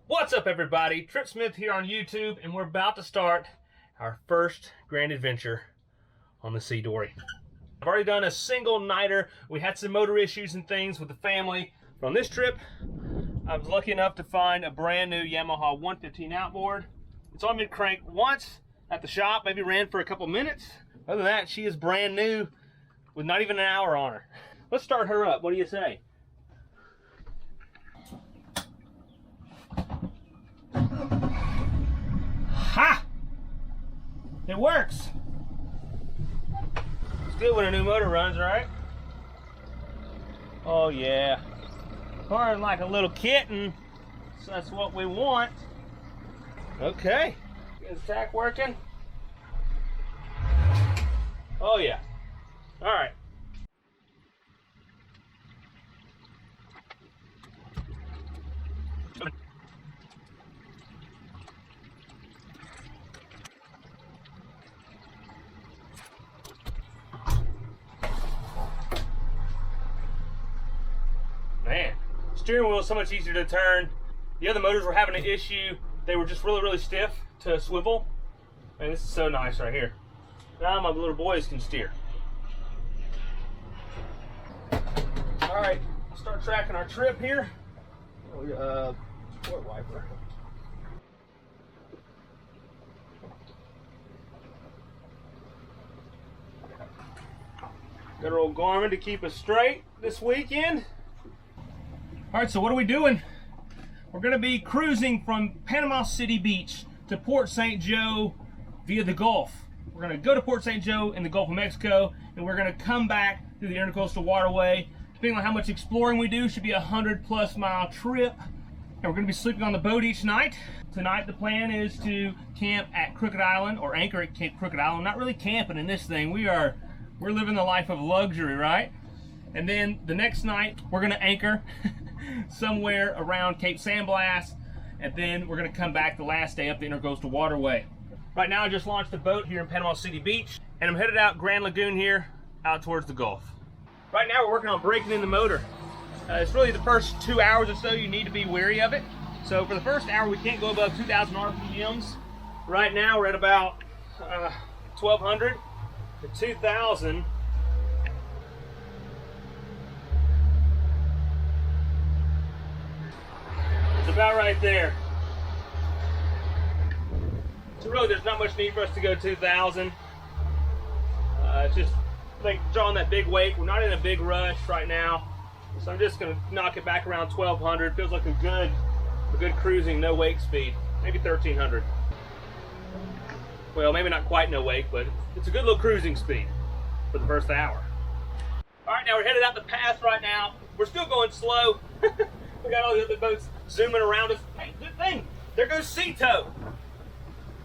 What's up, everybody? Trip Smith here on YouTube, and we're about to start our first grand adventure on the C-Dory. I've already done a single nighter. We had some motor issues and things with the family. But on this trip, I was lucky enough to find a brand new Yamaha 115 outboard. It's only been cranked once at the shop, maybe ran for a couple minutes. Other than that, she is brand new with not even an hour on her. Let's start her up. What do you say? Ha! It works. It's good when a new motor runs, right? Oh yeah. Purring like a little kitten. So that's what we want. Okay. Is the tack working? Oh yeah. All right. Man, steering wheel is so much easier to turn. The other motors were having an issue. They were just really stiff to swivel. Man, this is so nice right here. Now my little boys can steer. All right, we'll start tracking our trip here. Port wiper. Got our old Garmin to keep us straight this weekend. All right, so what are we doing? We're gonna be cruising from Panama City Beach to Port St. Joe via the Gulf. We're gonna go to Port St. Joe in the Gulf of Mexico, and we're gonna come back through the Intracoastal Waterway. Depending on how much exploring we do, should be a 100+ mile trip. And we're gonna be sleeping on the boat each night. Tonight, the plan is to camp at Crooked Island, or anchor at Crooked Island. Not really camping in this thing. We're living the life of luxury, right? And then the next night, we're gonna anchor somewhere around Cape San Blas, and then we're gonna come back the last day up the Intracoastal Waterway. Right now I just launched the boat here in Panama City Beach, and I'm headed out Grand Lagoon here, out towards the Gulf. Right now we're working on breaking in the motor. It's really the first 2 hours or so you need to be wary of it. So for the first hour we can't go above 2,000 RPMs. Right now we're at about 1,200 to 2,000. It's about right there. So really there's not much need for us to go 2,000. It's just like drawing that big wake. We're not in a big rush right now. So I'm just gonna knock it back around 1,200. Feels like a good cruising, no wake speed. Maybe 1,300. Well, maybe not quite no wake, but it's a good little cruising speed for the first hour. All right, now we're headed out the path right now. We're still going slow. We got all the other boats zooming around us. Hey, good thing. There goes C-Tow.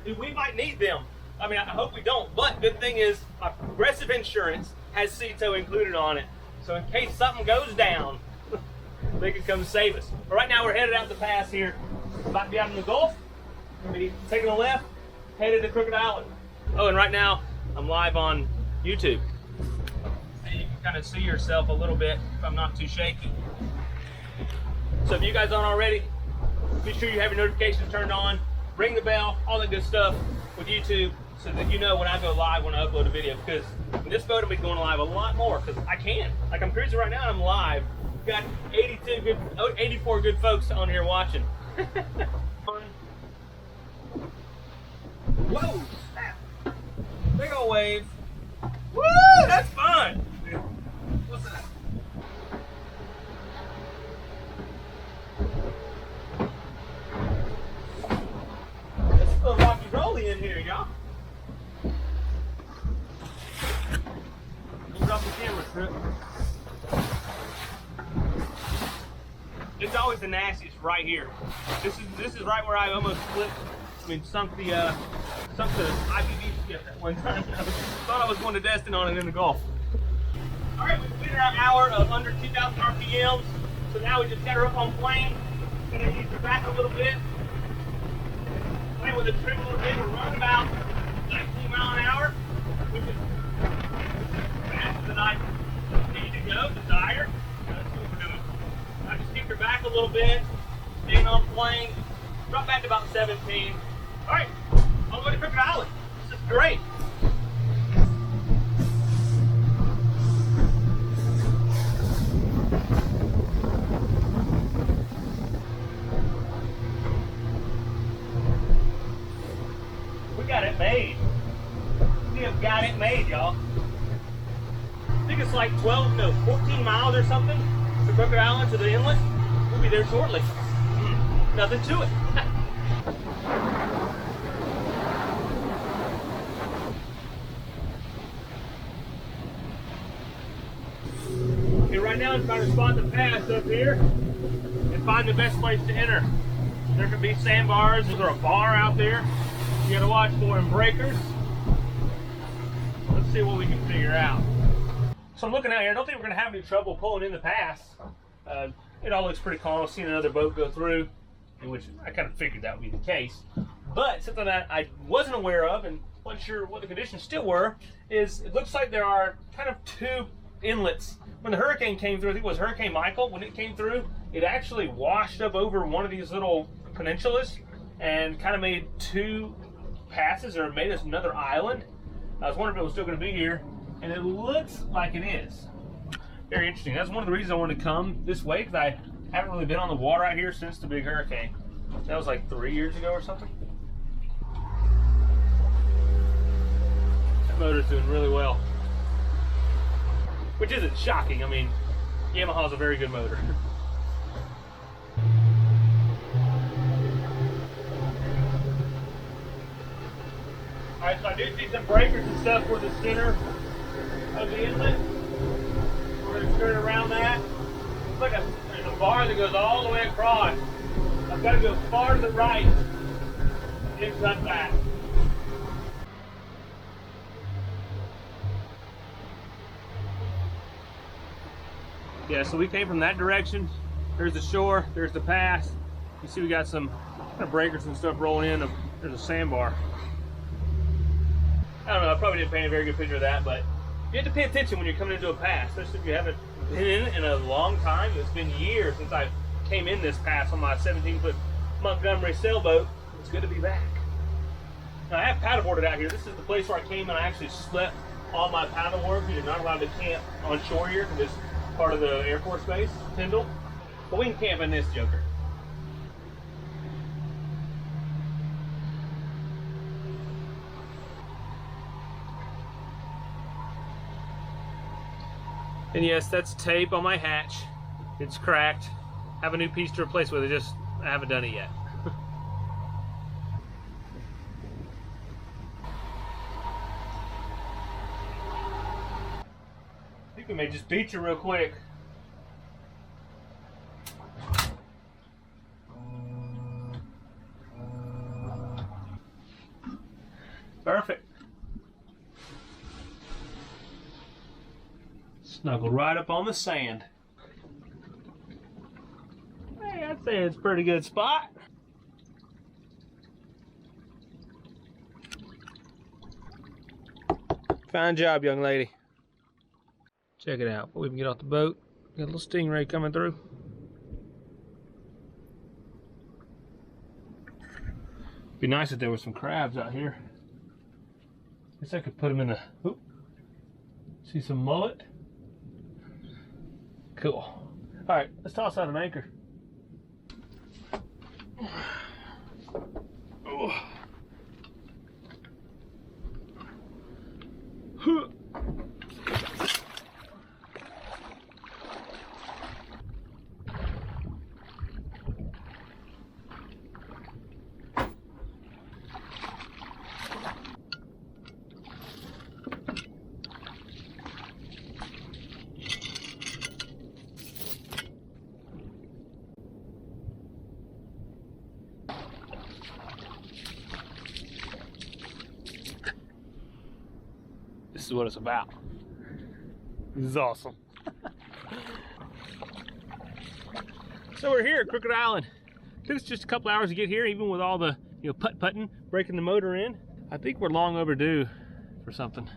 Dude, we might need them. I mean, I hope we don't, but good thing is my Progressive insurance has C-Tow included on it. So in case something goes down, they can come save us. But right now we're headed out the pass here. About to be out in the Gulf. We're gonna be taking a left, headed to Crooked Island. Oh, and right now I'm live on YouTube. And you can kind of see yourself a little bit if I'm not too shaky. So if you guys aren't already, be sure you have your notifications turned on, ring the bell, all that good stuff with YouTube, so that you know when I go live, when I upload a video. Because in this boat, I'll be going live a lot more, because I can. Like, I'm cruising right now and I'm live. We've got 84 good folks on here watching. Whoa, snap. Big old wave. Woo, that's fun. What's that? It's a little rocky rolly in here, y'all. Move off the camera, Trip. It's always the nastiest right here. This is right where I almost flipped. I mean, sunk the IPV skip at one time. I thought I was going to Destin on it in the Gulf. All right, we've been our hour of under 2,000 RPMs. So now we just got her up on plane. Gonna ease her back a little bit. Play with the trim a little bit. We're running about 19 miles an hour, which is faster than I need to go, desire. That's what we're doing. I just kicked her back a little bit, staying on plane, Drop back to about 17. All right, on the way to Crooked Island. This is great. We got it made. We have got it made, y'all. I think it's like 14 miles or something to Crooked Island to the inlet. We'll be there shortly. Nothing to it. Okay, right now I'm trying to spot the pass up here and find the best place to enter. There could be sandbars. Is there a bar out there? You gotta watch for them breakers. Let's see what we can figure out. So I'm looking out here. I don't think we're gonna have any trouble pulling in the pass. It all looks pretty calm. I've seen another boat go through, in which I kind of figured that would be the case. But something that I wasn't aware of and wasn't sure what the conditions still were is it looks like there are kind of two inlets. When the hurricane came through, I think it was Hurricane Michael, when it came through, it actually washed up over one of these little peninsulas and kind of made two passes, or made us another island. I was wondering if it was still going to be here, and it looks like it is. Very interesting. That's one of the reasons I wanted to come this way, because I haven't really been on the water out here since the big hurricane. That was like 3 years ago or something. That motor's doing really well. Which isn't shocking. I mean, Yamaha's a very good motor. Alright, so I do see some breakers and stuff for the center of the inlet. We're going to skirt around that. It's like there's a bar that goes all the way across. I've got to go far to the right and then cut back. Yeah, so we came from that direction. There's the shore, there's the pass. You see we got some kind of breakers and stuff rolling in. There's a sandbar. I don't know, I probably didn't paint a very good picture of that, but you have to pay attention when you're coming into a pass, especially if you haven't been in a long time. It's been years since I came in this pass on my 17-foot Montgomery sailboat. It's good to be back. Now, I have paddleboarded out here. This is the place where I came and I actually slept on my paddleboard. You're not allowed to camp on shore here because it's part of the Air Force Base, Tyndall. But we can camp in this joker. And yes, that's tape on my hatch. It's cracked. I have a new piece to replace with it, just I haven't done it yet. I think we may just beat you real quick. Perfect. Snuggled right up on the sand. Hey, I'd say it's a pretty good spot. Fine job, young lady. Check it out. Before we can get off the boat, got a little stingray coming through. Be nice if there were some crabs out here. Guess I could put them in the. Oop. See some mullet. Cool. All right, let's toss out an anchor. Oh. Huh. This is what it's about. This is awesome. So we're here at Crooked Island. Took us just a couple hours to get here, even with all the putt-putting, breaking the motor in. I think we're long overdue for something.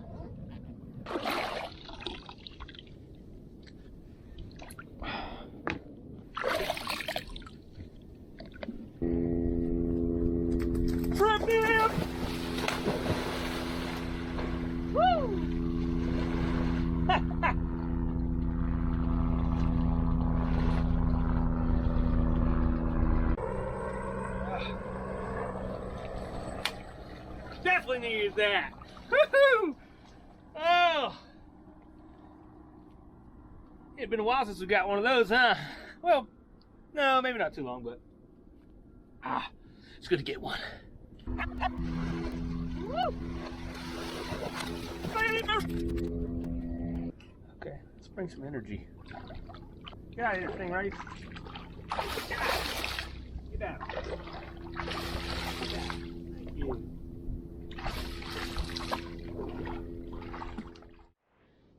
definitely needed that. Woo-hoo! Oh, it's been a while since we got one of those, huh? Well, no, maybe not too long, but it's good to get one. Okay, let's bring some energy. Get out of here, stingray. Get down. Thank you.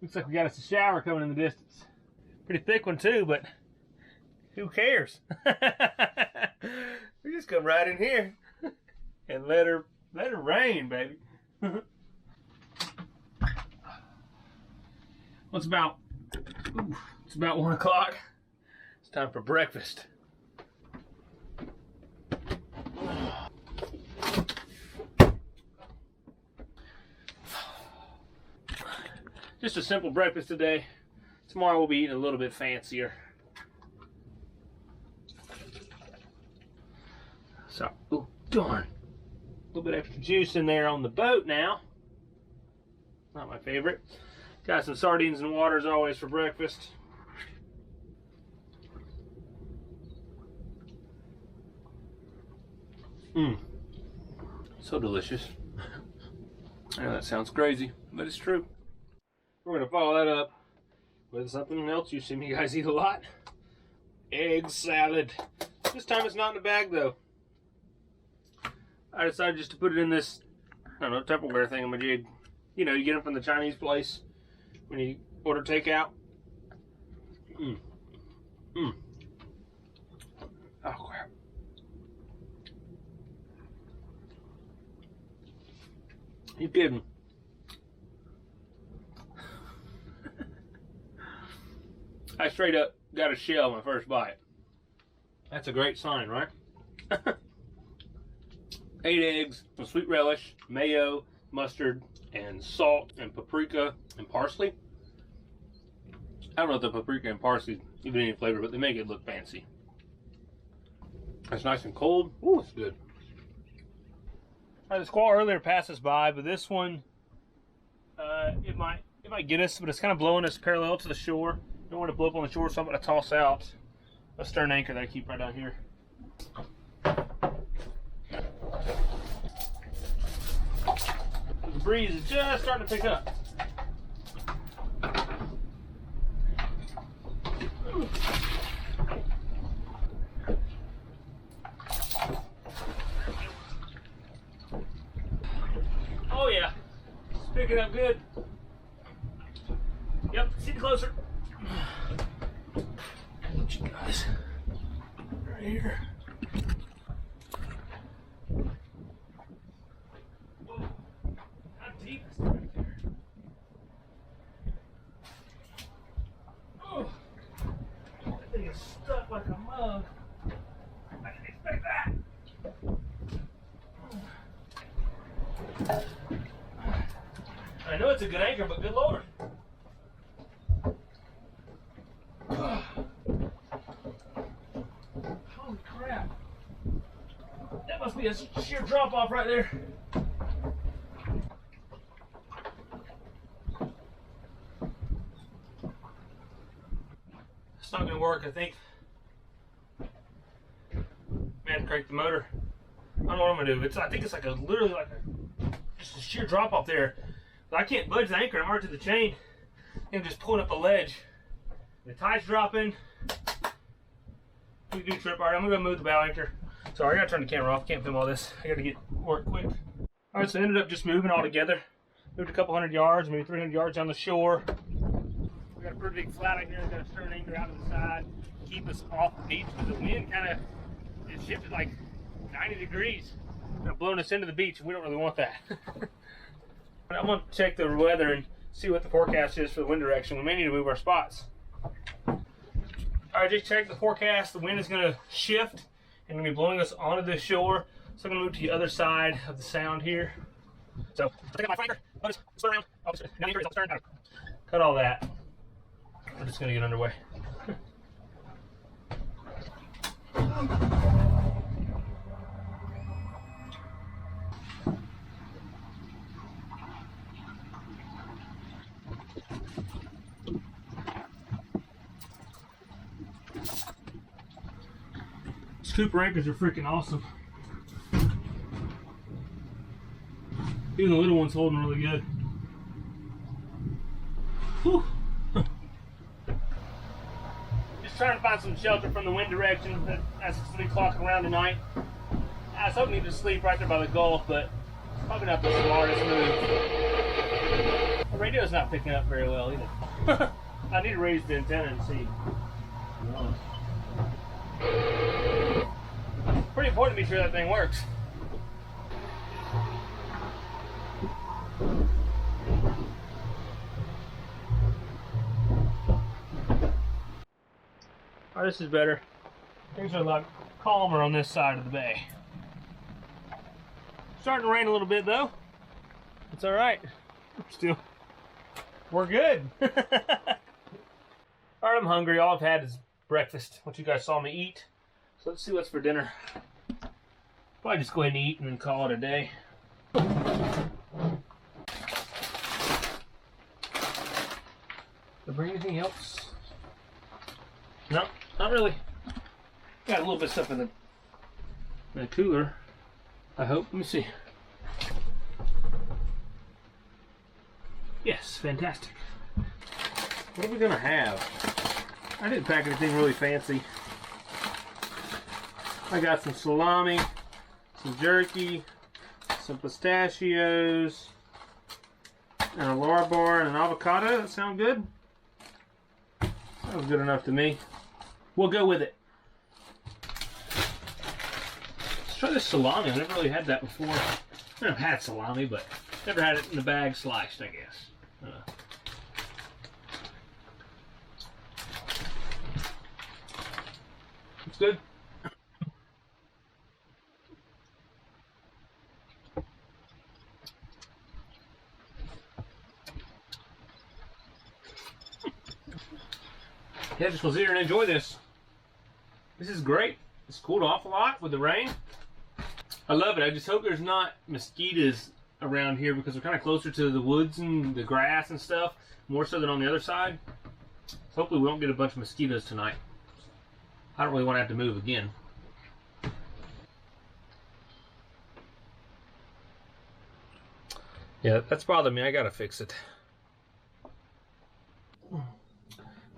Looks like we got us a shower coming in the distance. Pretty thick one too, but who cares? We just come right in here and let her rain, baby. Well, it's about 1 o'clock. It's time for breakfast. Just a simple breakfast today. Tomorrow we'll be eating a little bit fancier. So, oh darn. A little bit extra juice in there on the boat now. Not my favorite. Got some sardines and water as always for breakfast. So delicious. I know that sounds crazy, but it's true. We're going to follow that up with something else you see me guys eat a lot. Egg salad. This time it's not in a bag though. I decided just to put it in this, I don't know, Tupperware thingamajig. You know, you get them from the Chinese place when you order takeout. Oh crap. You kidding? I straight up got a shell my first bite. That's a great sign, right? 8 eggs, some sweet relish, mayo, mustard, and salt, and paprika, and parsley. I don't know if the paprika and parsley give it any flavor, but they make it look fancy. It's nice and cold. Ooh, it's good. All right, the Squall earlier passed us by, but this one, it might get us, but it's kind of blowing us parallel to the shore. Don't want to blow up on the shore, so I'm going to toss out a stern anchor that I keep right down here. The breeze is just starting to pick up. Oh yeah, it's picking up good. Yep, see closer. Look, you guys, right here. Whoa, how deep is it right there? Oh, that thing is stuck like a mug. I didn't expect that. I know it's a good anchor, but good lord. Holy crap. That must be a sheer drop off right there. It's not going to work, I think. Man, to crank the motor. I don't know what I'm going to do. I think it's like literally like just a sheer drop off there. But I can't budge the anchor. I'm hard to the chain. I'm just pulling up a ledge. The tide's dropping. We do trip. All right, I'm gonna go move the bow anchor. Sorry, I gotta turn the camera off. Can't film all this. I gotta get work quick. All right, so I ended up just moving all together. Moved a couple 100 yards, maybe 300 yards down the shore. We got a pretty big flat out here. Got a stern anchor out to the side, keep us off the beach. Because the wind kind of shifted like 90 degrees, blowing us into the beach, and we don't really want that. I'm gonna check the weather and see what the forecast is for the wind direction. We may need to move our spots. Alright, just check the forecast. The wind is going to shift and going to be blowing us onto the shore. So I'm going to move to the other side of the sound here. So, take out my flanker, I'll just spin around. Now anchor is off the stern. Cut all that. We're just going to get underway. Cooper anchors are freaking awesome. Even the little one's holding really good. Whew. Just trying to find some shelter from the wind direction as it's 3 o'clock around tonight. I was hoping to sleep right there by the Gulf, but probably not the smartest move. The radio's not picking up very well either. I need to raise the antenna and see. Pretty important to be sure that thing works. Oh, this is better. Things are a lot calmer on this side of the bay. Starting to rain a little bit though. It's alright. Still, we're good. Alright, I'm hungry. All I've had is breakfast, what you guys saw me eat. So let's see what's for dinner. Probably just go ahead and eat and then call it a day. Did I bring anything else? No, not really. Got a little bit of stuff in the cooler, I hope. Let me see. Yes, fantastic. What are we gonna have? I didn't pack anything really fancy. I got some salami, some jerky, some pistachios, and a Lara bar and an avocado. That sound good? Sounds good enough to me. We'll go with it. Let's try this salami. I've never really had that before. I've had salami, but never had it in the bag sliced, I guess. It's good. Yeah, just gonna sit here and enjoy this. This is great. It's cooled off a lot with the rain. I love it. I just hope there's not mosquitoes around here because we're kind of closer to the woods and the grass and stuff, more so than on the other side. So hopefully we won't get a bunch of mosquitoes tonight. I don't really want to have to move again. Yeah, that's bothering me. I gotta fix it.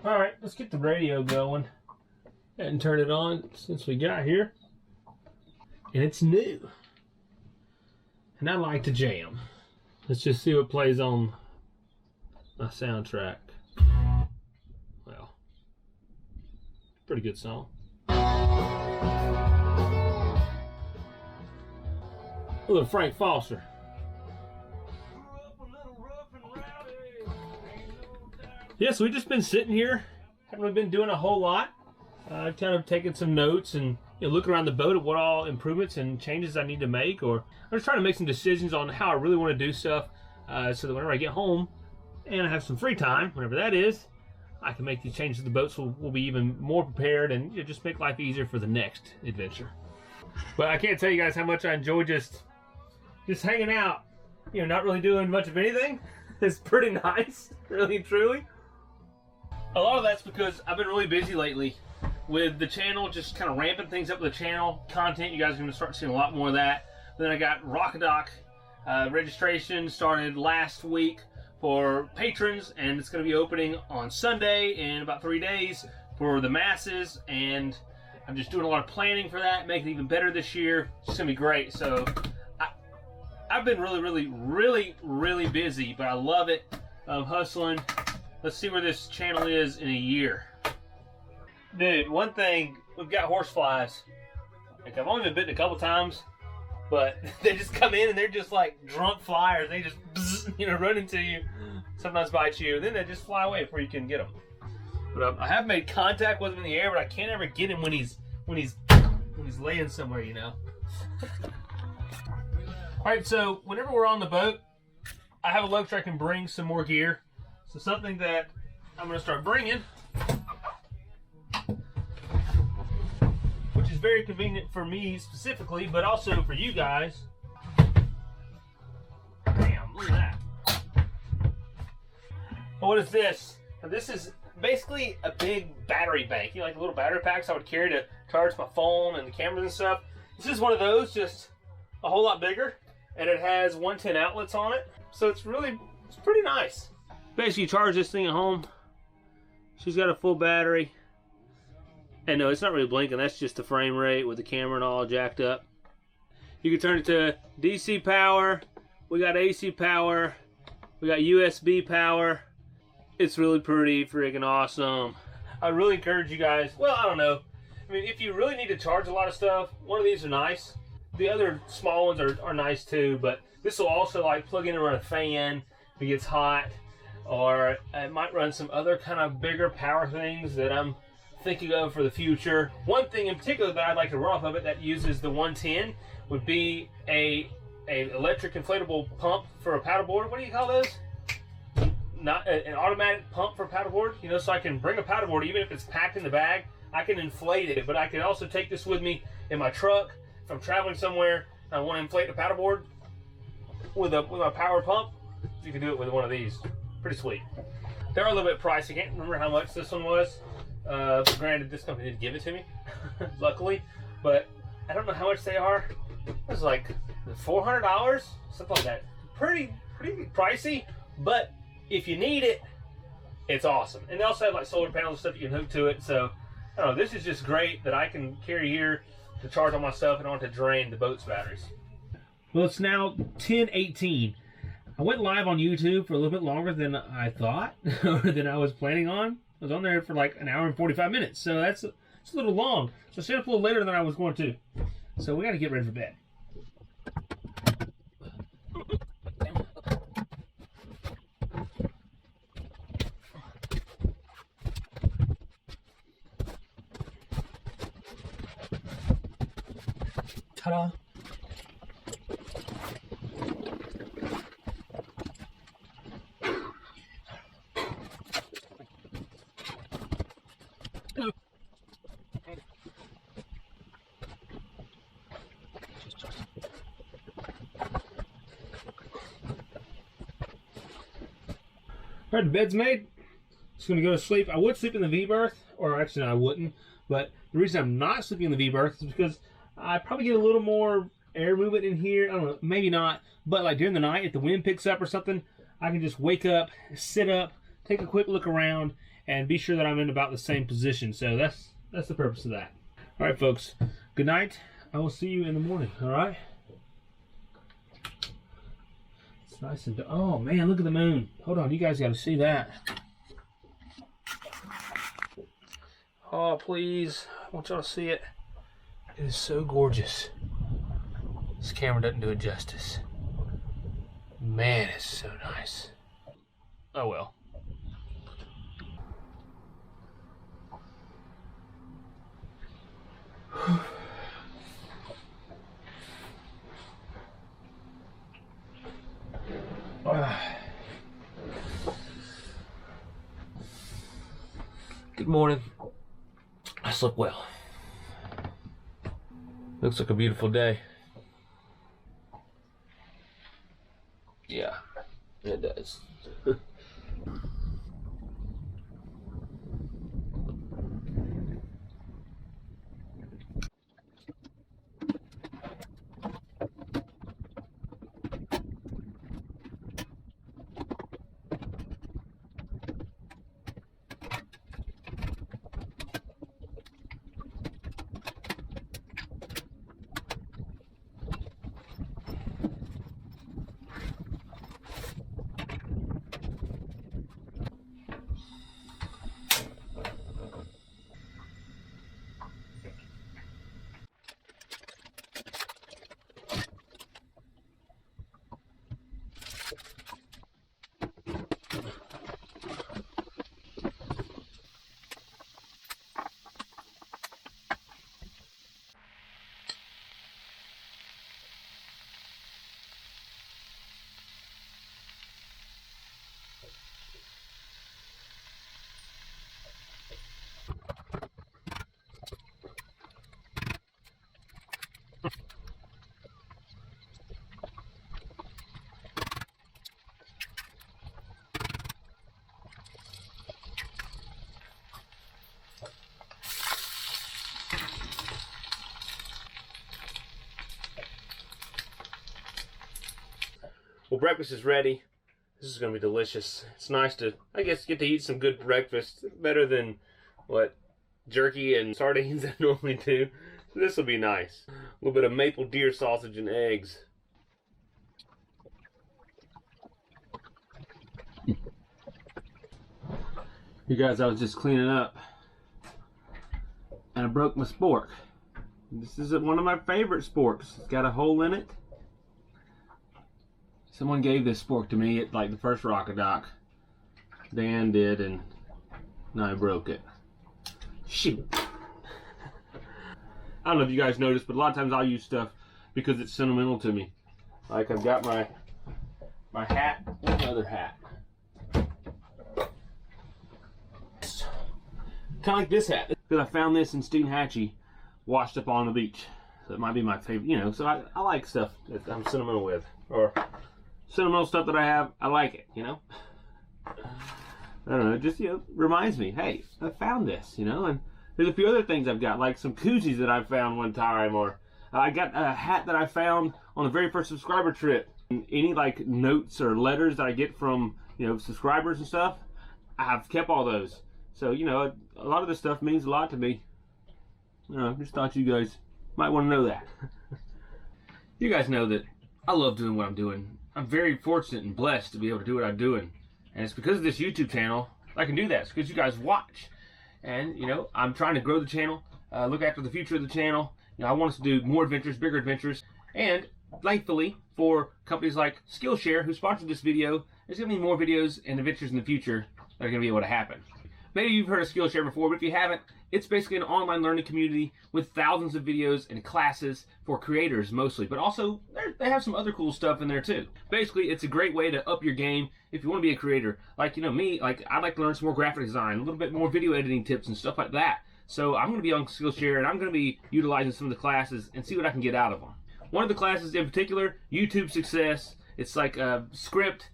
Alright, let's get the radio going and turn it on since we got here. And it's new. And I like to jam. Let's just see what plays on my soundtrack. Well, pretty good song. A little Frank Foster. Yeah, so we've just been sitting here. Haven't really been doing a whole lot. I've kind of taken some notes and look around the boat at what all improvements and changes I need to make, or I'm just trying to make some decisions on how I really want to do stuff, so that whenever I get home and I have some free time, whenever that is, I can make these changes to the boat so we'll be even more prepared and just make life easier for the next adventure. But I can't tell you guys how much I enjoy just hanging out, not really doing much of anything. It's pretty nice, really and truly. A lot of that's because I've been really busy lately with the channel, just kind of ramping things up with the channel content. You guys are going to start seeing a lot more of that. Then I got Rockadoc registration started last week for patrons, and it's going to be opening on Sunday in about 3 days for the masses, and I'm just doing a lot of planning for that, making it even better this year. It's going to be great. So I've been really busy, but I love it. I'm hustling. Let's see where this channel is in a year. Dude, one thing, we've got horseflies. Like, I've only been bitten a couple times, but they just come in and they're just like drunk flyers. They just, bzz, run into you, sometimes bite you, and then they just fly away before you can get them. But I have made contact with him in the air, but I can't ever get him when he's laying somewhere, Alright, so whenever we're on the boat, I have a luxury where I can bring some more gear. So something that I'm going to start bringing, which is very convenient for me specifically, but also for you guys. Damn, look at that. What is this? Now this is basically a big battery bank. You know, like the little battery packs I would carry to charge my phone and the cameras and stuff. This is one of those, just a whole lot bigger, and it has 110 outlets on it. So it's pretty nice. Basically, you charge this thing at home. She's got a full battery. And no, it's not really blinking. That's just the frame rate with the camera and all jacked up. You can turn it to DC power. We got AC power. We got USB power. It's really pretty freaking awesome. I really encourage you guys, well, I don't know. I mean, if you really need to charge a lot of stuff, one of these are nice. The other small ones are nice too, but this will also like plug in and run a fan if it gets hot, or it might run some other kind of bigger power things that I'm thinking of for the future. One thing in particular that I'd like to run off of it that uses the 110 would be a electric inflatable pump for a paddleboard. What do you call those? Not an automatic pump for a paddleboard, you know, so I can bring a paddleboard even if it's packed in the bag. I can inflate it, but I can also take this with me in my truck if I'm traveling somewhere and I want to inflate the paddleboard with a power pump. You can do it with one of these. Pretty sweet. They're a little bit pricey. I can't remember how much this one was. Granted, this company didn't give it to me, luckily, but I don't know how much they are. It was like $400, something like that. Pretty pricey, but if you need it, it's awesome. And they also have like solar panels and stuff you can hook to it. So I don't know, this is just great that I can carry here to charge all my stuff and I don't have to drain the boat's batteries. Well, it's now 10:18. I went live on YouTube for a little bit longer than I thought, or than I was planning on. I was on there for like an hour and 45 minutes, so it's a little long. So I stayed up a little later than I was going to. So we got to get ready for bed. Ta-da! All right, the bed's made. Just gonna go to sleep. I would sleep in the V berth, or actually no, I wouldn't. But the reason I'm not sleeping in the V berth is because I probably get a little more air movement in here. I don't know, maybe not. But like during the night, if the wind picks up or something, I can just wake up, sit up, take a quick look around, and be sure that I'm in about the same position. So that's the purpose of that. All right, folks. Good night. I will see you in the morning. All right. It's nice and oh man, look at the moon. Hold on, you guys got to see that. Oh please, I want y'all to see it. It is so gorgeous. This camera doesn't do it justice. Man, it's so nice. Oh well. Good morning. I slept well. Looks like a beautiful day. Yeah, it does. Well, breakfast is ready. This is going to be delicious. It's nice to, I guess, get to eat some good breakfast. Better than, what, jerky and sardines I normally do. So this will be nice. A little bit of maple deer sausage and eggs. You guys, I was just cleaning up. And I broke my spork. This is one of my favorite sporks. It's got a hole in it. Someone gave this spork to me at like the first rocket dock. Dan did, and now I broke it. Shoot. I don't know if you guys noticed, but a lot of times I'll use stuff because it's sentimental to me. Like I've got my hat. Where's my other hat? Kind of like this hat. Because I found this in Steenhatchee washed up on the beach. So it might be my favorite, you know. So I like stuff that I'm sentimental with. Or sentimental stuff that I have, I like it, you know. I don't know, it just, you know, reminds me, hey, I found this, you know. And there's a few other things I've got, like some koozies that I found one time. Or I got a hat that I found on the very first subscriber trip. And any like notes or letters that I get from, you know, subscribers and stuff, I've kept all those. So, you know, a lot of this stuff means a lot to me. You know, just thought you guys might want to know that. You guys know that I love doing what I'm doing. I'm very fortunate and blessed to be able to do what I'm doing. And it's because of this YouTube channel I can do that. It's because you guys watch. And, you know, I'm trying to grow the channel, look after the future of the channel. You know, I want us to do more adventures, bigger adventures. And, thankfully, for companies like Skillshare, who sponsored this video, there's going to be more videos and adventures in the future that are going to be able to happen. Maybe you've heard of Skillshare before, but if you haven't, it's basically an online learning community with thousands of videos and classes for creators mostly, but also they have some other cool stuff in there too. Basically, it's a great way to up your game if you want to be a creator. Like, you know, me, like I'd like to learn some more graphic design, a little bit more video editing tips and stuff like that. So I'm going to be on Skillshare and I'm going to be utilizing some of the classes and see what I can get out of them. One of the classes in particular, YouTube Success, it's like a script,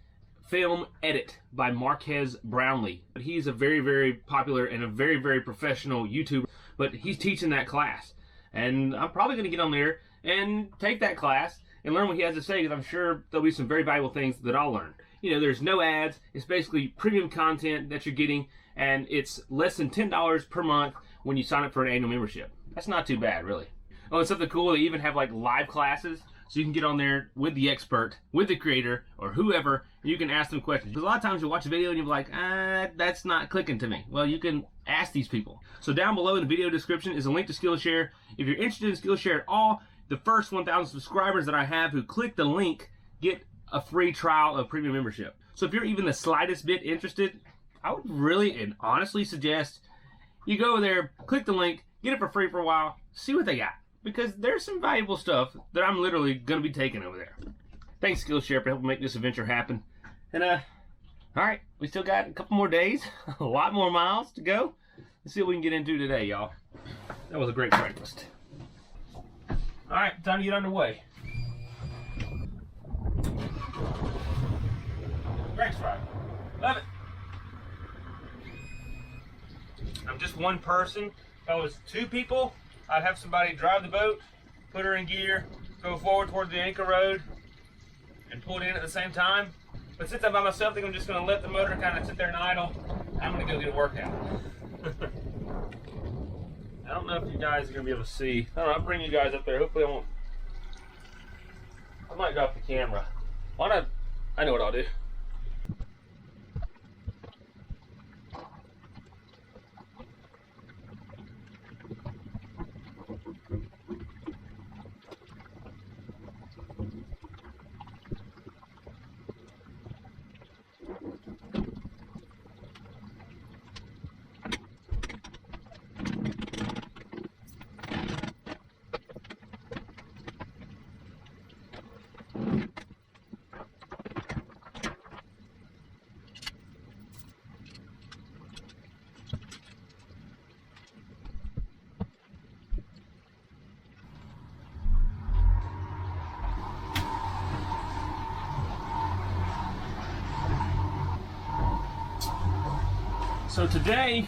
film edit by Marquez Brownlee. He's a very, very popular and a very, very professional YouTuber, but he's teaching that class. And I'm probably going to get on there and take that class and learn what he has to say, because I'm sure there'll be some very valuable things that I'll learn. You know, there's no ads. It's basically premium content that you're getting, and it's less than $10 per month when you sign up for an annual membership. That's not too bad, really. Oh, and something cool, they even have like live classes. So you can get on there with the expert, with the creator, or whoever, and you can ask them questions. Because a lot of times you'll watch a video and you'll be like, that's not clicking to me. Well, you can ask these people. So down below in the video description is a link to Skillshare. If you're interested in Skillshare at all, the first 1,000 subscribers that I have who click the link get a free trial of premium membership. So if you're even the slightest bit interested, I would really and honestly suggest you go there, click the link, get it for free for a while, see what they got. Because there's some valuable stuff that I'm literally going to be taking over there. Thanks, Skillshare, for helping make this adventure happen. And, alright, we still got a couple more days, a lot more miles to go. Let's see what we can get into today, y'all. That was a great breakfast. Alright, time to get underway. Great fry. Love it. I'm just one person. If I was two people, I'd have somebody drive the boat, put her in gear, go forward toward the anchor road, and pull it in at the same time. But since I'm by myself, I think I'm just going to let the motor kind of sit there and idle. I'm going to go get a workout. I don't know if you guys are going to be able to see. I don't know, I'll bring you guys up there. Hopefully I won't. I might drop the camera. Why not? I know what I'll do. So today,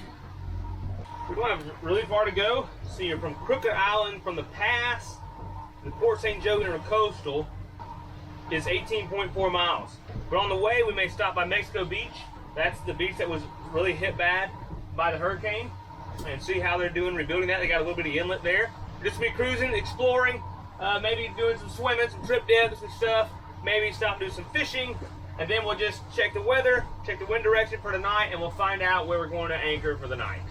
we're going to have really far to go. So you're from Crooked Island, from the pass, to Port St. Joe Intracoastal, is 18.4 miles. But on the way, we may stop by Mexico Beach. That's the beach that was really hit bad by the hurricane, and see how they're doing rebuilding that. They got a little bit of inlet there. Just be cruising, exploring, maybe doing some swimming, some trip dips and stuff. Maybe stop and do some fishing, and then we'll just check the weather, check the wind direction for tonight, and we'll find out where we're going to anchor for the night.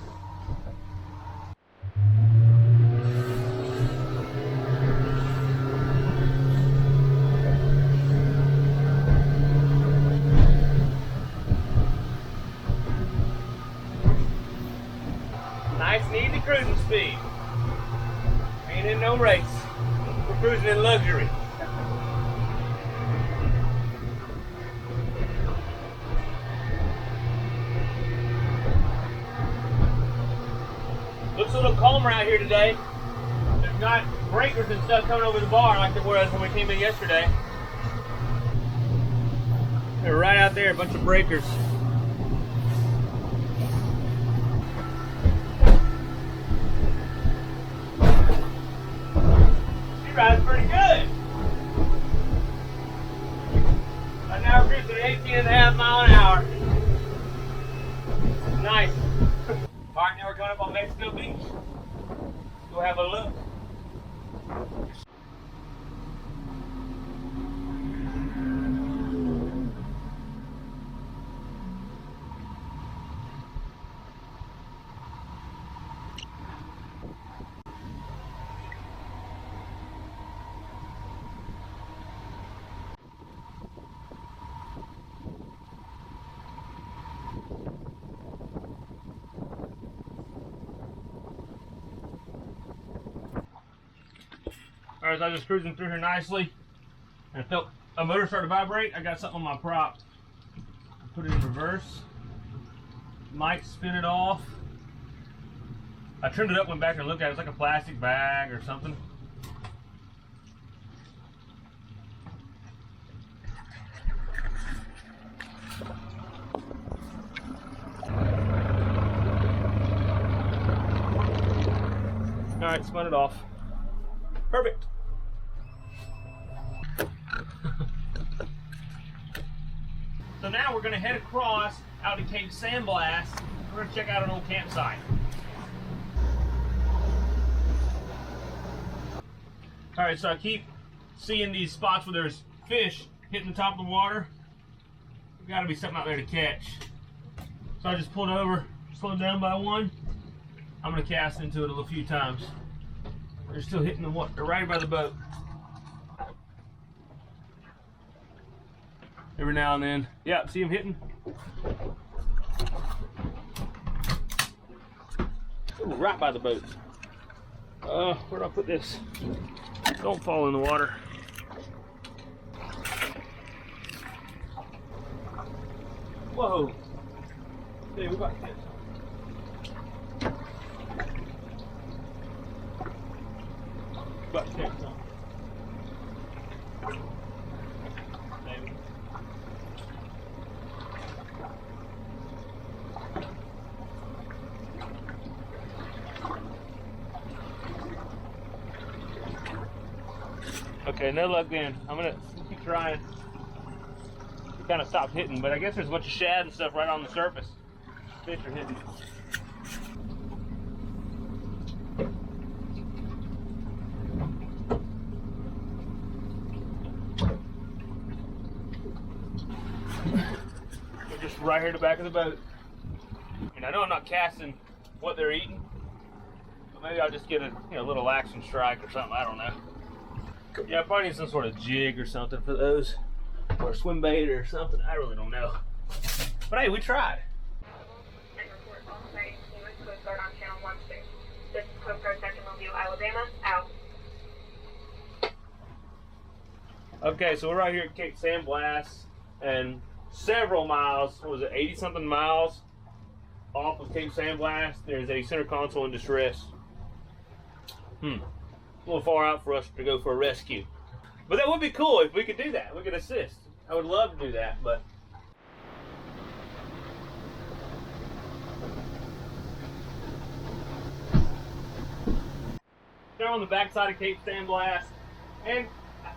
Nice and easy cruising speed. Ain't in no race. We're cruising in luxury. Looks a little calmer out here today. There's not breakers and stuff coming over the bar like there was when we came in yesterday. They're right out there, a bunch of breakers. She rides pretty good. Right now we're cruising at 18.5 miles an hour. Nice. Alright, now we're going up on Mexico Beach. Go have a look. Alright, so I was just cruising through here nicely, and I felt a motor start to vibrate. I got something on my prop. I put it in reverse. Might spin it off. I trimmed it up, went back and looked at it. It's like a plastic bag or something. Alright, spun it off. Perfect. So now we're going to head across out to Cape San Blas. We're going to check out an old campsite. Alright, so I keep seeing these spots where there's fish hitting the top of the water. There's got to be something out there to catch. So I just pulled over, slowed down by one. I'm going to cast into it a few times. They're still hitting the water. They're right by the boat. Every now and then. Yeah, see them hitting? Ooh, right by the boat. Where do I put this? Don't fall in the water. Whoa. Hey, we got this. About to catch some. Maybe. Okay, no luck then. I'm gonna keep trying. It kind of stopped hitting, but I guess there's a bunch of shad and stuff right on the surface. Fish are hitting. We're just right here at the back of the boat. And I know I'm not casting what they're eating, but maybe I'll just get a little action strike or something. I don't know. Yeah, I probably need some sort of jig or something for those, or a swim bait or something. I really don't know. But hey, we tried. And report on site. U.S. Coast Guard on Channel 16. This is Coast Guard Section Mobile, Alabama. Out. Okay, so we're right here at Cape San Blas, and several miles, what was it, 80-something miles off of Cape San Blas, there's a center console in distress. A little far out for us to go for a rescue. But that would be cool if we could do that. We could assist. I would love to do that, but... They're on the backside of Cape San Blas, and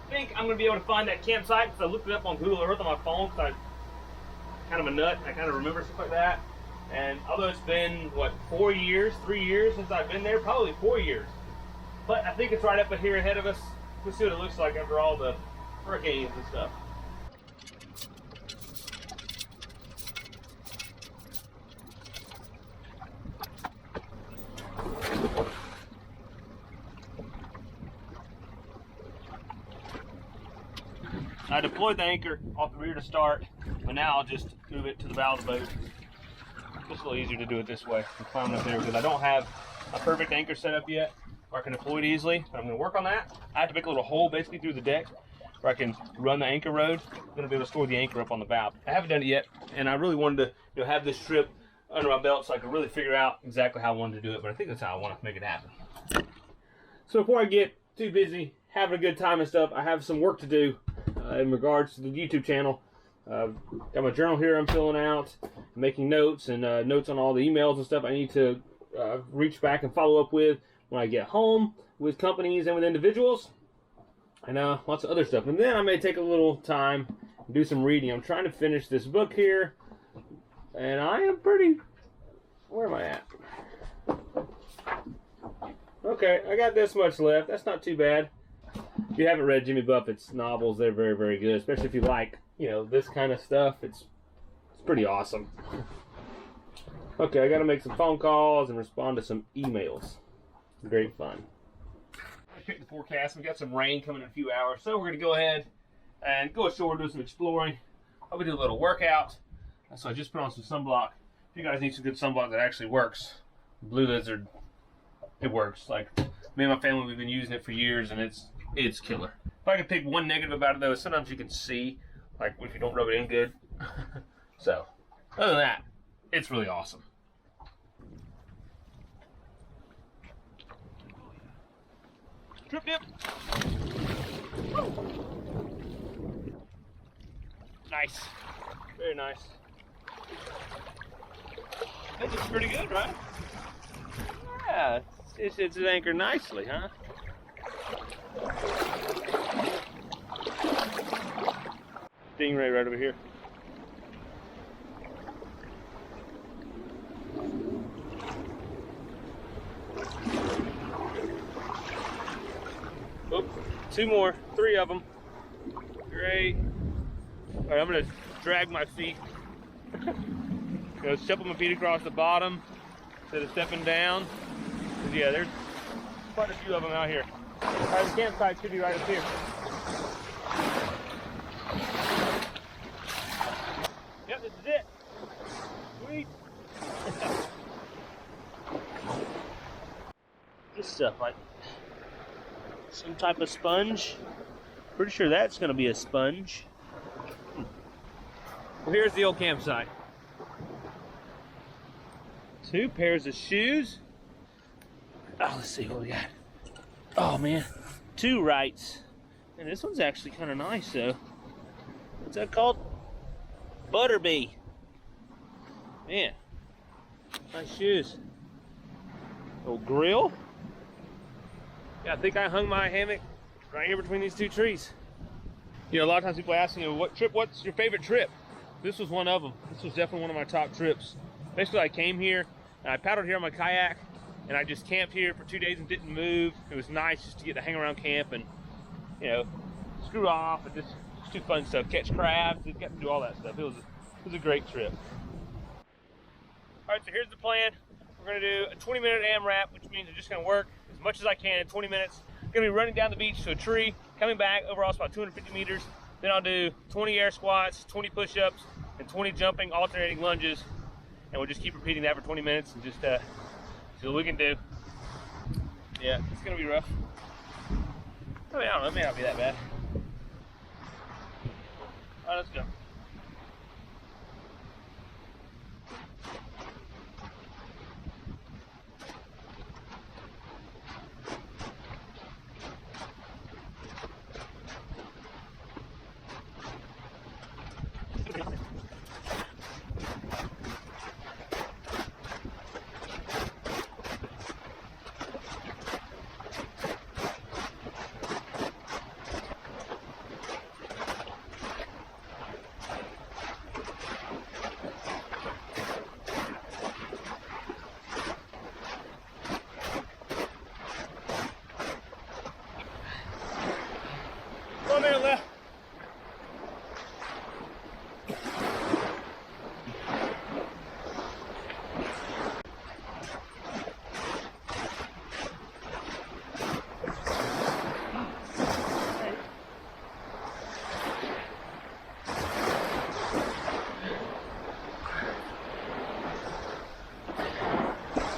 think I'm going to be able to find that campsite because I looked it up on Google Earth on my phone because I'm kind of a nut. I kind of remember stuff like that. And although it's been, what, 3 years since I've been there, probably 4 years. But I think it's right up here ahead of us. Let's see what it looks like after all the hurricanes and stuff. I deployed the anchor off the rear to start, but now I'll just move it to the bow of the boat. Just a little easier to do it this way than climbing up there because I don't have a perfect anchor set up yet where I can deploy it easily. But I'm going to work on that. I have to make a little hole basically through the deck where I can run the anchor road. I'm going to be able to store the anchor up on the bow. I haven't done it yet, and I really wanted to have this trip under my belt so I could really figure out exactly how I wanted to do it. But I think that's how I want to make it happen. So before I get too busy having a good time and stuff, I have some work to do in regards to the YouTube channel. Got my journal here I'm filling out, making notes and notes on all the emails and stuff I need to reach back and follow up with when I get home with companies and with individuals, and lots of other stuff. And then I may take a little time and do some reading. I'm trying to finish this book here, and I am pretty... Where am I at? Okay, I got this much left. That's not too bad. If you haven't read Jimmy Buffett's novels, they're very, very good, especially if you like, you know, this kind of stuff. It's pretty awesome. Okay, I got to make some phone calls and respond to some emails. Great fun. I picked the forecast. We got some rain coming in a few hours, so we're going to go ahead and go ashore, do some exploring. I'll do a little workout. So I just put on some sunblock. If you guys need some good sunblock that actually works, Blue Lizard, it works. Like, me and my family, we've been using it for years, and it's killer. If I could pick one negative about it, though, is sometimes you can see, like, if you don't rub it in good. So, other than that, it's really awesome. Trip dip. Woo. Nice. Very nice. That looks pretty good, right? Yeah, it's anchored nicely, huh? Stingray right over here. Oh, 2 more, 3 of them. Great. All right, I'm gonna drag my feet. Go step my feet across the bottom instead of stepping down. Yeah, there's quite a few of them out here. All right, the campsite should be right up here. Yep, this is it. Sweet. This stuff, like some type of sponge. Pretty sure that's going to be a sponge. Well, here's the old campsite. 2 pairs of shoes. Oh, let's see what we got. Oh man, 2 rights. And this one's actually kind of nice though. What's that called? Butterbee. Man, nice shoes. Little grill. Yeah, I think I hung my hammock right here between these 2 trees. You know, a lot of times people ask me, what's your favorite trip? This was one of them. This was definitely one of my top trips. Basically, I came here and I paddled here on my kayak, and I just camped here for 2 days and didn't move. It was nice just to get to hang around camp and, you know, screw off and just do fun stuff, catch crabs, got to do all that stuff. It was a great trip. All right, so here's the plan. We're gonna do a 20-minute AMRAP, which means I'm just gonna work as much as I can in 20 minutes. I'm gonna be running down the beach to a tree, coming back, overall it's about 250 meters. Then I'll do 20 air squats, 20 push-ups, and 20 jumping, alternating lunges. And we'll just keep repeating that for 20 minutes and just see what we can do. Yeah, it's gonna be rough. I mean, I don't know, it may not be that bad. All right, let's go.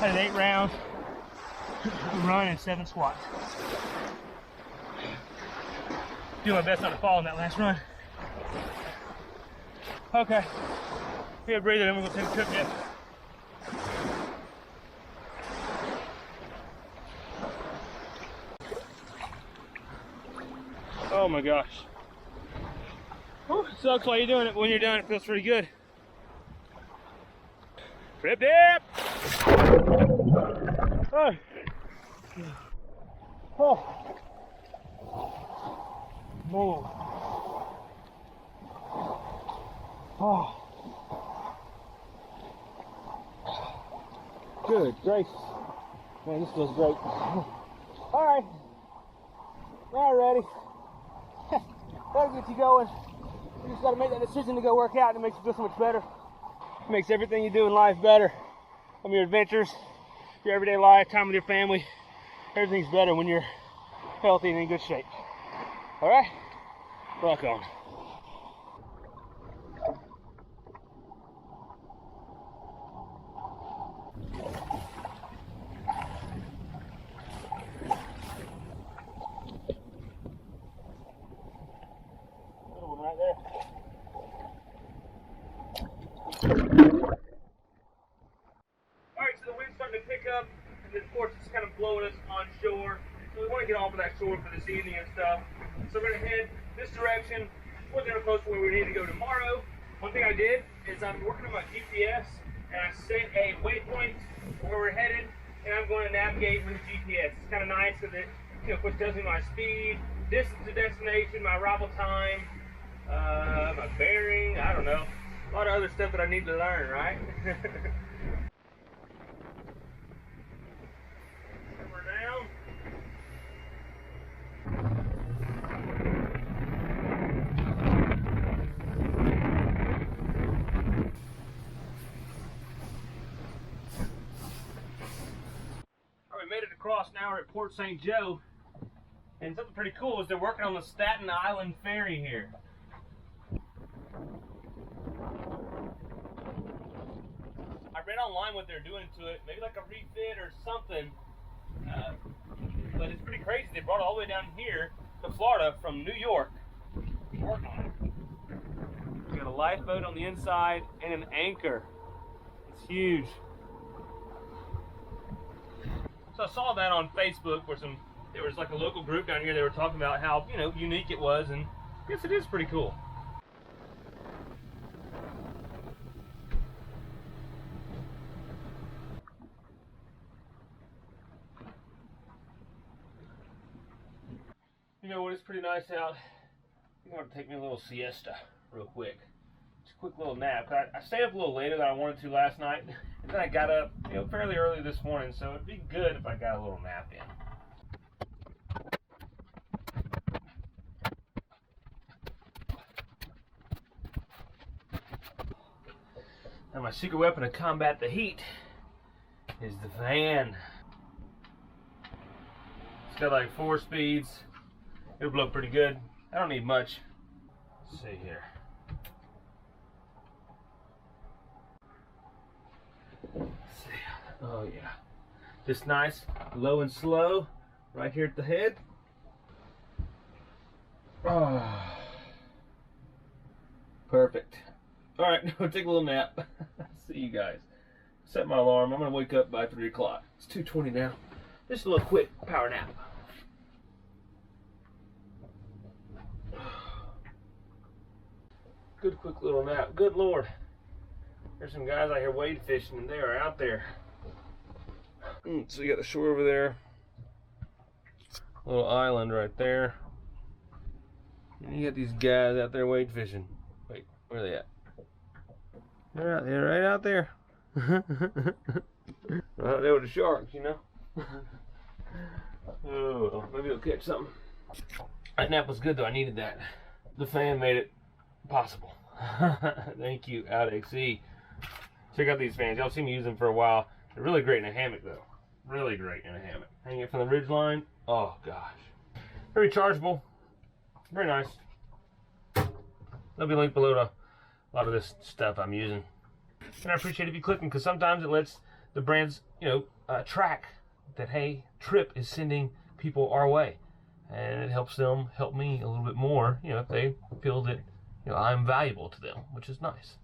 I did 8 rounds, run, and 7 squats. Do my best not to fall in that last run. Okay, we have a breather, then we're gonna take a trip yet. Oh my gosh. Whew, sucks while you're doing it, but when you're done, it feels pretty good. Trip dip! Oh. Oh. Move. Oh. Good gracious. Man, this feels great. Alright. Now ready. That'll get you going. You just gotta make that decision to go work out, and it makes you feel so much better. It makes everything you do in life better. From your adventures, your everyday life, time with your family. Everything's better when you're healthy and in good shape. Alright? Rock on. Little one right there. Alright, so the wind's starting to pick up, and then of course it's kind of blowing us on shore. So we want to get off of that shore for this evening and stuff. So we're going to head this direction towards the Intracoastal where we need to go tomorrow. One thing I did is I'm working on my GPS, and I set a waypoint where we're headed, and I'm going to navigate with GPS. It's kind of nice because it, of course, tells me my speed, distance to destination, my arrival time, my bearing, I don't know. A lot of other stuff that I need to learn, right? We're down. All right, we made it across. Now we're at Port St. Joe. And something pretty cool is they're working on the Staten Island Ferry here. I read online what they're doing to it, maybe like a refit or something. But it's pretty crazy. They brought it all the way down here to Florida from New York to work on it. We got a lifeboat on the inside and an anchor. It's huge. So I saw that on Facebook where there was like a local group down here. They were talking about how, unique it was, and I guess it is pretty cool. You know what, it's pretty nice out. I'm going to take me a little siesta real quick. Just a quick little nap. I stayed up a little later than I wanted to last night, and then I got up fairly early this morning, so it'd be good if I got a little nap in. Now my secret weapon to combat the heat is the fan. It's got like 4 speeds. It'll blow pretty good. I don't need much. Let's see here. Let's see. Oh yeah. Just nice, low and slow, right here at the head. Oh. Perfect. All right, we'll take a little nap. See you guys. Set my alarm. I'm gonna wake up by 3 o'clock. It's 2:20 now. Just a little quick power nap. Good quick little nap. Good Lord. There's some guys out here wade fishing, and they are out there. So you got the shore over there. Little island right there. And you got these guys out there wade fishing. Wait, where are they at? They're out there, right out there. Right out there with the sharks, Oh, well, maybe they'll catch something. That nap was good though. I needed that. The fan made it possible. Thank you, Out-XE. Check out these fans. Y'all seen me use them for a while. They're really great in a hammock though. Really great in a hammock. Hang it from the ridge line. Oh gosh. Very chargeable. Very nice. There'll be a link below to a lot of this stuff I'm using. And I appreciate if you click them, because sometimes it lets the brand's, track that, hey, Trip is sending people our way. And it helps them help me a little bit more, if they feel that, I'm valuable to them, which is nice.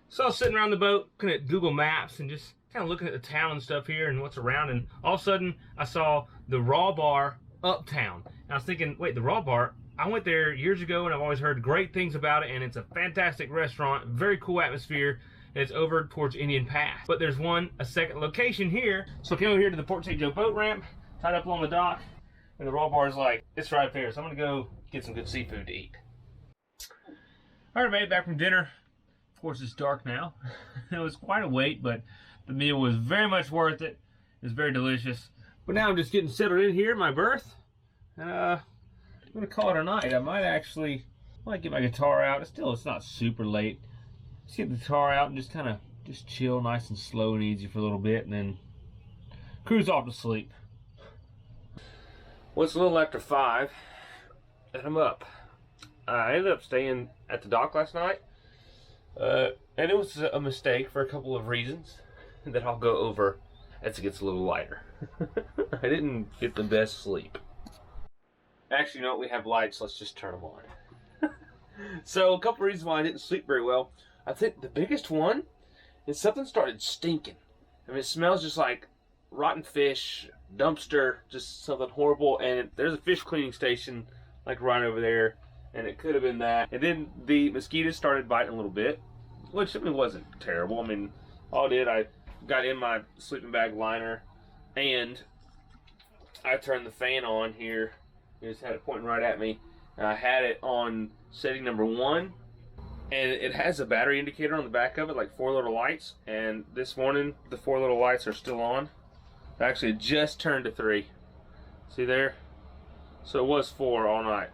So I was sitting around the boat looking at Google Maps and just kind of looking at the town and stuff here and what's around, and all of a sudden I saw the Raw Bar Uptown. And I was thinking, wait, the Raw Bar? I went there years ago and I've always heard great things about it, and it's a fantastic restaurant, very cool atmosphere, and it's over towards Indian Pass. But there's a second location here. So I came over here to the Port St. Joe boat ramp, tied up along the dock, and the Raw Bar is like, it's right there. So I'm gonna go get some good seafood to eat. All right, made it back from dinner. Of course, it's dark now. It was quite a wait, but the meal was very much worth it. It was very delicious. But now I'm just getting settled in here in my berth, and I'm gonna call it a night. I might get my guitar out. It's not super late. Just get the guitar out and just chill nice and slow and easy for a little bit, and then cruise off to sleep. Well, it's a little after 5, and I'm up. I ended up staying at the dock last night. And it was a mistake for a couple of reasons that I'll go over as it gets a little lighter. I didn't get the best sleep. Actually, we have lights. Let's just turn them on. So a couple of reasons why I didn't sleep very well. I think the biggest one is something started stinking. I mean, it smells just like rotten fish, dumpster, just something horrible. And there's a fish cleaning station like right over there. And it could have been that. And then the mosquitoes started biting a little bit, which wasn't terrible. I mean, all I did, I got in my sleeping bag liner and I turned the fan on here. It just had it pointing right at me. And I had it on setting number 1. And it has a battery indicator on the back of it, like 4 little lights. And this morning, the 4 little lights are still on. Actually, it just turned to 3. See there? So it was 4 all night.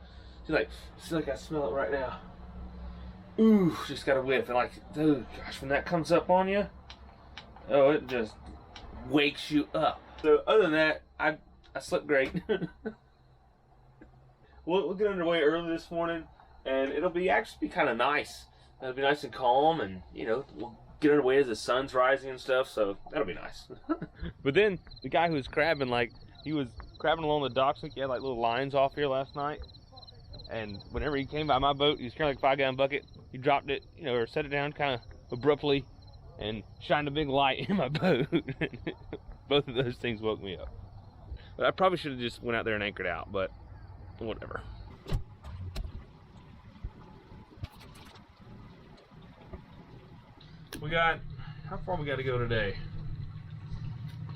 It's like I smell it right now. Ooh, just got a whiff. And dude, gosh, when that comes up on you, oh, it just wakes you up. So other than that, I slept great. We'll get underway early this morning, and it'll actually be kind of nice. It'll be nice and calm, and we'll get underway as the sun's rising and stuff. So that'll be nice. But then the guy who was crabbing, he was crabbing along the docks. I think he had little lines off here last night. And whenever he came by my boat, he was carrying like a 5-gallon bucket. He dropped it, or set it down kind of abruptly and shined a big light in my boat. Both of those things woke me up. But I probably should have just went out there and anchored out, but whatever. How far we got to go today?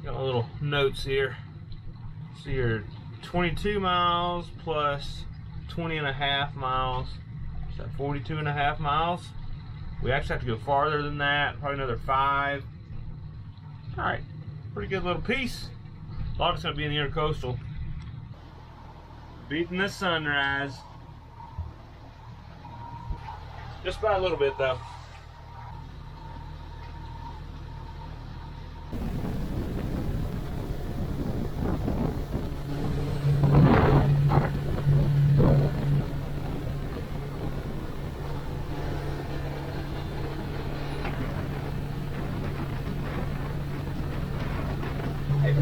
Got my little notes here. So you're 22 miles plus 20.5 miles. Is that 42.5 miles? We actually have to go farther than that, probably another 5. All right, pretty good little piece. A lot of it's going to be in the Intracoastal. Beating the sunrise. Just by a little bit though.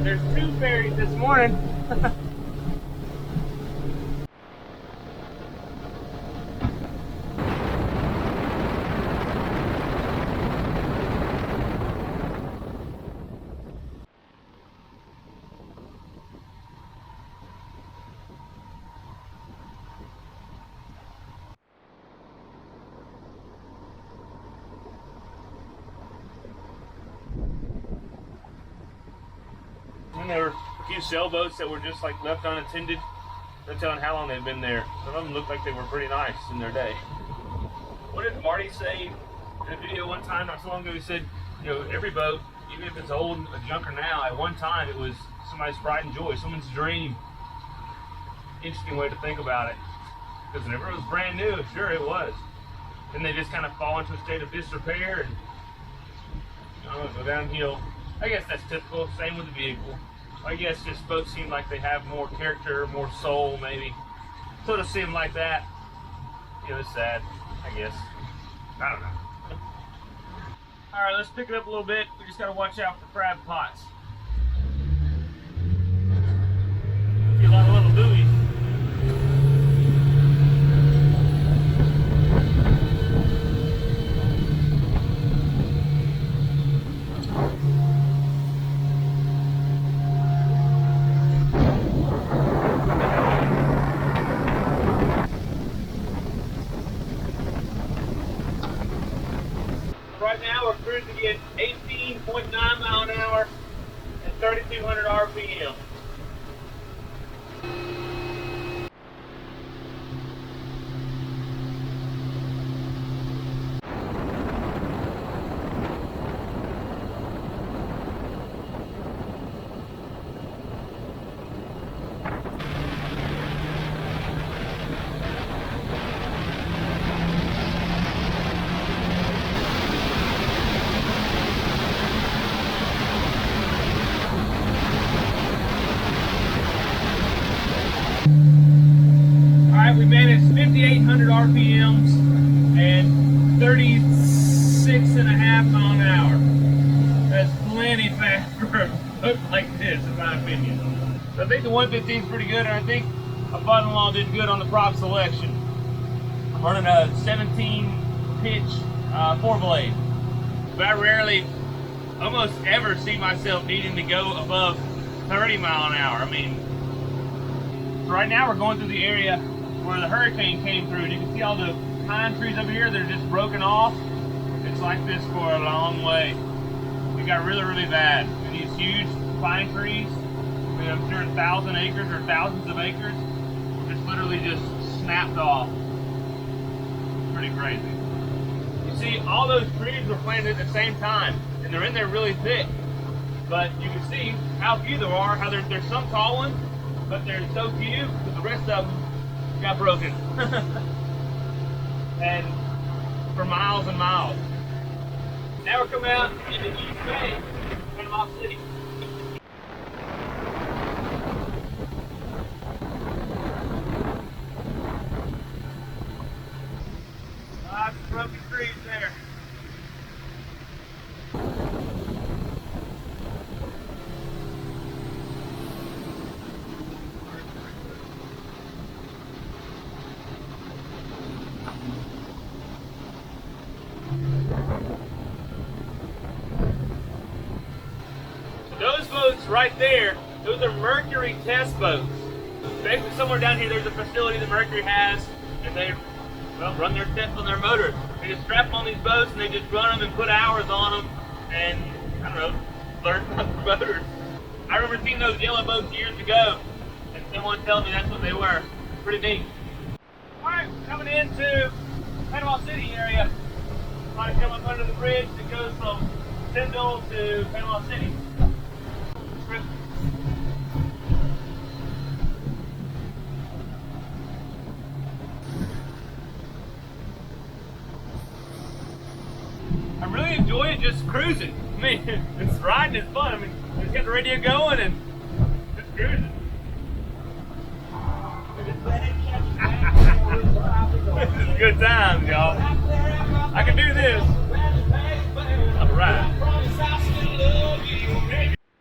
There's 2 ferries this morning. And there were a few sailboats that were just left unattended. No telling how long they've been there. Some of them looked like they were pretty nice in their day. What did Marty say in a video one time not so long ago? He said, every boat, even if it's old, a junker now, at one time it was somebody's pride and joy, someone's dream. Interesting way to think about it. Because whenever it was brand new, sure it was. Then they just kind of fall into a state of disrepair and go downhill. I guess that's typical. Same with the vehicle. I guess just boats seem like they have more character, more soul, maybe. So to see them like that, you know, it's sad, I guess. I don't know. All right, let's pick it up a little bit. We just got to watch out for crab pots. See a lot of little buoys. Right now we're cruising at 18.9 mile an hour and 3,200 RPM. We managed 5,800 RPMs and 36.5 mile an hour. That's plenty fast for a boat like this, in my opinion. So I think the 115 is pretty good, and I think my father-in-law did good on the prop selection. I'm running a 17 pitch 4-blade. But I rarely, almost ever see myself needing to go above 30 mile an hour. I mean, right now we're going through the area where the hurricane came through, and you can see all the pine trees over here that are just broken off. It's like this for a long way. It got really, really bad. And these huge pine trees, I mean, I'm sure 1,000 acres or thousands of acres, just literally just snapped off. Pretty crazy. You see, all those trees were planted at the same time, and they're in there really thick. But you can see how few there are, how there's some tall ones, but there's so few that the rest of them got broken. And for miles and miles. Now we're coming out into East Bay, Panama City. Lots of broken trees there. Those boats right there, those are Mercury test boats. Basically somewhere down here there's a facility that Mercury has, and they run their tests on their motors. They just strap them on these boats and they just run them and put hours on them and, I don't know, learn about the motors. I remember seeing those yellow boats years ago, and someone telling me that's what they were. Pretty neat. Alright, coming into Panama City area. Trying to come up under the bridge that goes from Sentimental to Panama City. I really enjoy it just cruising. I mean, it's riding is fun. I mean, just get the radio going and just cruising. This is good times, y'all. I can do this. Alright.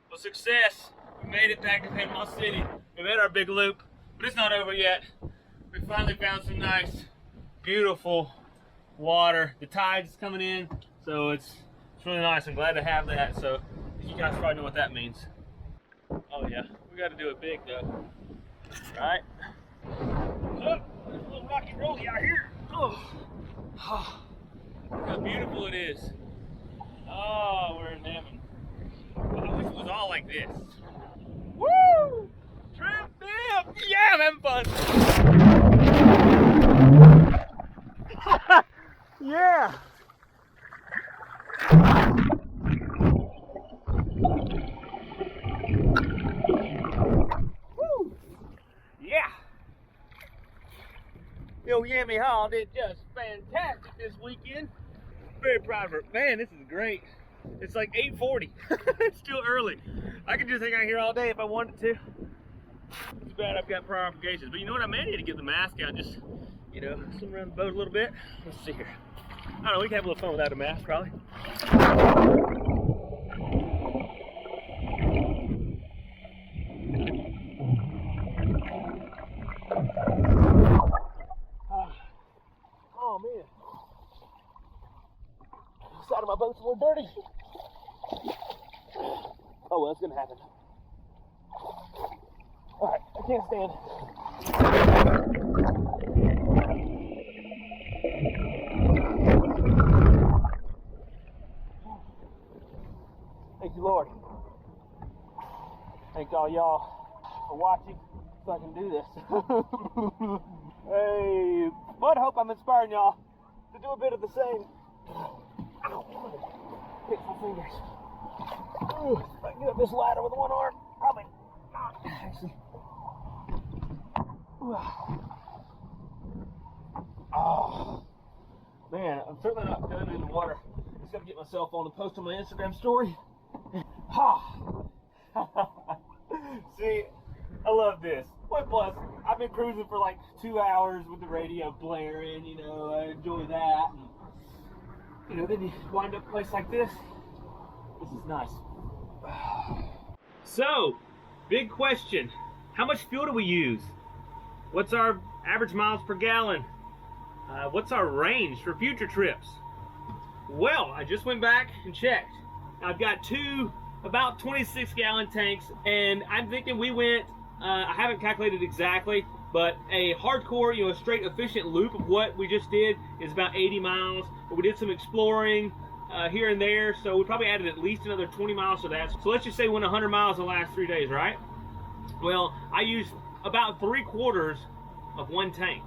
Well, success. We made it back to Panama City. We made our big loop, but it's not over yet. We finally found some nice, beautiful water. The tide's coming in, so it's really nice. I'm glad to have that. So you guys probably know what that means. Oh yeah, we got to do it big though. Right? Look, there's a little rocky rolly out here. Oh, look how beautiful it is. Oh, we're in heaven. Well, I wish it was all like this. Woo! Trip dip! Yeah, I'm having fun. Yeah. Woo! Yeah. Yammy Hall did just fantastic this weekend. Very proud of her. Man, this is great. It's like 8:40. It's still early. I could just hang out here all day if I wanted to. Too bad I've got prior obligations. But you know what? I may need to get the mask out and just, you know, swim around the boat a little bit. Let's see here. I don't know, we can have a little fun without a mask, probably. Oh man. The side of my boat's a little dirty. Oh well, it's gonna happen. Alright, I can't stand. Thank you, Lord. Thank all y'all for watching so I can do this. Hey, but I hope I'm inspiring y'all to do a bit of the same. Ow, hit my fingers. If I can get up this ladder with one arm, probably not, actually. Oh, man, I'm certainly not done in the water. Just gotta get myself on the post on my Instagram story. See, I love this. What plus, I've been cruising for like 2 hours with the radio blaring, you know, I enjoy that. And, you know, then you wind up a place like this. This is nice. So, big question. How much fuel do we use? What's our average miles per gallon? What's our range for future trips? Well, I just went back and checked. I've got two about 26-gallon tanks, and I'm thinking we went, I haven't calculated exactly, but a hardcore, you know, a straight efficient loop of what we just did is about 80 miles. But we did some exploring here and there, so we probably added at least another 20 miles to that. So let's just say we went 100 miles the last 3 days, right? Well, I used about 3/4 of one tank.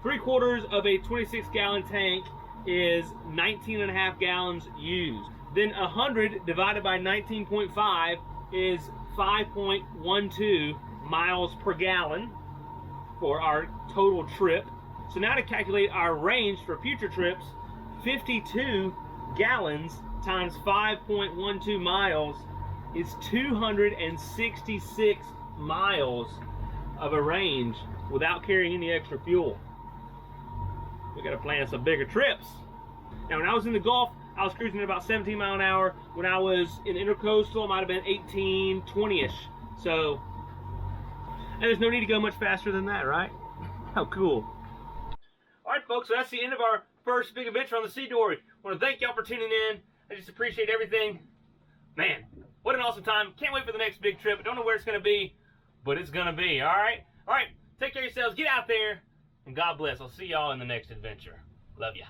3/4 of a 26-gallon tank is 19.5 gallons used. Then 100 divided by 19.5 is 5.12 miles per gallon for our total trip. So now to calculate our range for future trips, 52 gallons times 5.12 miles is 266 miles of a range without carrying any extra fuel. We gotta plan some bigger trips. Now when I was in the Gulf, I was cruising at about 17 miles an hour. When I was in Intracoastal, it might have been 18, 20-ish. So, and there's no need to go much faster than that, right? How cool. All right, folks, so that's the end of our first big adventure on the C-Dory. I want to thank y'all for tuning in. I just appreciate everything. Man, what an awesome time. Can't wait for the next big trip. I don't know where it's going to be, but it's going to be, all right? All right, take care of yourselves. Get out there, and God bless. I'll see y'all in the next adventure. Love ya.